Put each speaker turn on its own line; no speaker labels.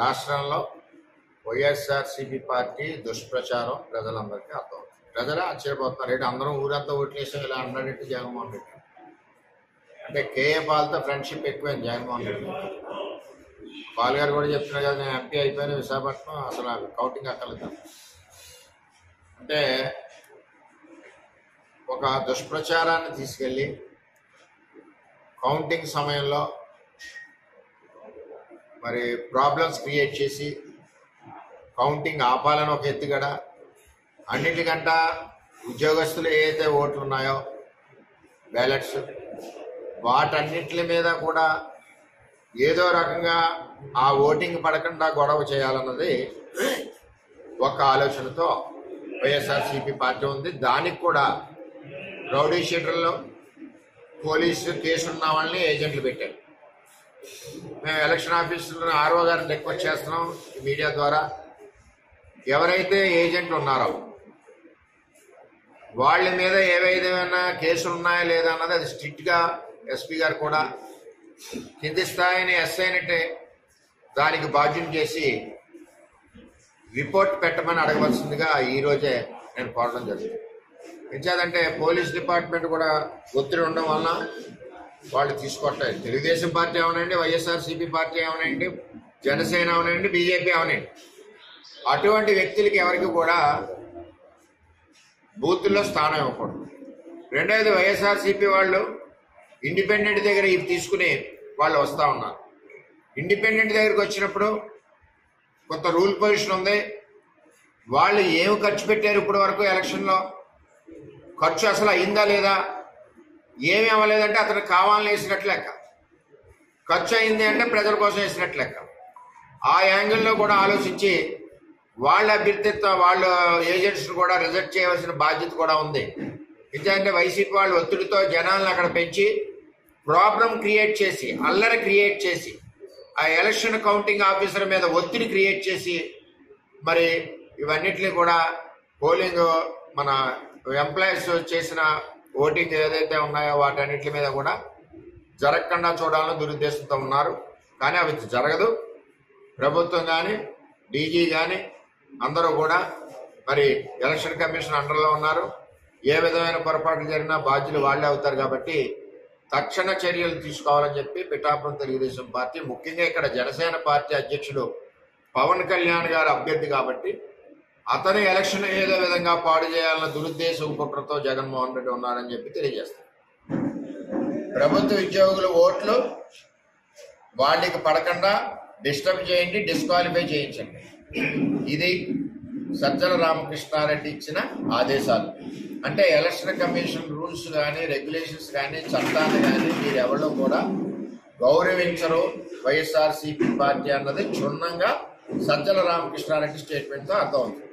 రాష్ట్రంలో వైఎస్ఆర్సీపీ పార్టీ దుష్ప్రచారం ప్రజలందరికీ అర్థమవుతుంది. ప్రజలే ఆశ్చర్యపోతున్నారు. ఏంటి అందరం ఊరంతా ఓట్లేసాం ఇలా అన్నాడంటే జగన్మోహన్ రెడ్డి అంటే కేఏ పాల్తో ఫ్రెండ్షిప్ ఎక్కువైంది జగన్మోహన్ రెడ్డి. పాల్ గారు కూడా చెప్తున్నారు కదా, నేను ఎంపీ అయిపోయిన విశాఖపట్నం అసలు కౌంటింగ్ అక్కర్లేదు అంటే ఒక దుష్ప్రచారాన్ని తీసుకెళ్ళి కౌంటింగ్ సమయంలో మరి ప్రాబ్లమ్స్ క్రియేట్ చేసి కౌంటింగ్ ఆపాలని ఒక ఎత్తుగడ, అన్నిటికంట ఉద్యోగస్తులు ఏదైతే ఓట్లు ఉన్నాయో బ్యాలెట్స్ వాటన్నిటి మీద కూడా ఏదో రకంగా ఆ ఓటింగ్ పడకుండా గొడవ చేయాలన్నది ఒక ఆలోచనతో వైఎస్ఆర్సీపీ పార్టీ ఉంది. దానికి కూడా రౌడీ షీటర్లో పోలీసు కేసు ఉన్న వాళ్ళని ఏజెంట్లు పెట్టారు. మేము ఎలక్షన్ ఆఫీసులో ఆర్ఓ గారిని రిక్వెస్ట్ చేస్తున్నాం మీడియా ద్వారా, ఎవరైతే ఏజెంట్లు ఉన్నారో వాళ్ళ మీద ఏవైనా కేసులు ఉన్నాయా లేదా అన్నది అది స్ట్రిక్ట్గా ఎస్పీ గారు కూడా కింది స్థాయిని ఎస్ఐనిటే దానికి బాధ్యం చేసి రిపోర్ట్ పెట్టమని అడగవలసిందిగా ఈరోజే నేను కోరడం జరిగింది. ఎంచేదంటే పోలీస్ డిపార్ట్మెంట్ కూడా ఒత్తిడి ఉండడం వలన వాళ్ళు తీసుకోవట్లేదు. Telugu Desam party అవనండి, YSRCP party అవనండి, Janasena అవనండి, BJP అవనండి, అటువంటి వ్యక్తులకి ఎవరికి కూడా బూతుల్లో స్థానం ఇవ్వకూడదు. రెండవది వైఎస్ఆర్సీపీ వాళ్ళు ఇండిపెండెంట్ దగ్గర ఇవి తీసుకుని వాళ్ళు వస్తూ ఉన్నారు. ఇండిపెండెంట్ దగ్గరికి వచ్చినప్పుడు కొంత రూల్ పొజిషన్ ఉంది. వాళ్ళు ఏమి ఖర్చు పెట్టారు ఇప్పటి వరకు ఎలక్షన్లో, ఖర్చు అసలు అయిందా లేదా, ఏమి అవ్వలేదంటే అతను కావాలని వేసినట్లు లెక్క, ఖర్చు అయింది అంటే ప్రజల కోసం వేసినట్లు లెక్క. ఆ యాంగిల్లో కూడా ఆలోచించి వాళ్ళ అభ్యర్థిత్వ వాళ్ళ ఏజెంట్స్ని కూడా రిజెక్ట్ చేయవలసిన బాధ్యత కూడా ఉంది. ఎందుకంటే వైసీపీ వాళ్ళు ఒత్తిడితో జనాలను అక్కడ పెంచి ప్రాబ్లం క్రియేట్ చేసి అల్లరి క్రియేట్ చేసి ఆ ఎలక్షన్ కౌంటింగ్ ఆఫీసర్ మీద ఒత్తిడి క్రియేట్ చేసి మరి ఇవన్నిటిని కూడా పోలింగ్ మన ఎంప్లాయీస్ చేసిన ఓటింగ్ ఏదైతే ఉన్నాయో వాటన్నిటి మీద కూడా జరగకుండా చూడాలని దురుద్దేశంతో ఉన్నారు. కానీ అవి జరగదు. ప్రభుత్వం కానీ డీజీ కానీ అందరూ కూడా మరి ఎలక్షన్ కమిషన్ అండర్లో ఉన్నారు. ఏ విధమైన పొరపాట్లు జరిగినా బాధ్యులు వాళ్ళే అవుతారు. కాబట్టి తక్షణ చర్యలు తీసుకోవాలని చెప్పి పిఠాపురం తెలుగుదేశం పార్టీ, ముఖ్యంగా ఇక్కడ జనసేన పార్టీ అధ్యక్షుడు పవన్ కళ్యాణ్ గారు అభ్యర్థి కాబట్టి అతను ఎలక్షన్ ఏదో విధంగా పాడు చేయాలన్న దురుద్దేశం కుట్రతో జగన్మోహన్ రెడ్డి ఉన్నారని చెప్పి తెలియజేస్తారు. ప్రభుత్వ ఉద్యోగుల ఓట్లు వాళ్ళకి పడకుండా డిస్టర్బ్ చేయండి, డిస్క్వాలిఫై చేయించండి. ఇది సజ్జల రామకృష్ణారెడ్డి ఇచ్చిన ఆదేశాలు. అంటే ఎలక్షన్ కమిషన్ రూల్స్ కానీ రెగ్యులేషన్స్ కానీ చట్టాన్ని కానీ మీరు ఎవరో కూడా గౌరవించరు వైఎస్ఆర్సీపీ పార్టీ అన్నది క్షుణ్ణంగా సజ్జల రామకృష్ణారెడ్డి స్టేట్మెంట్తో అర్థమవుతుంది.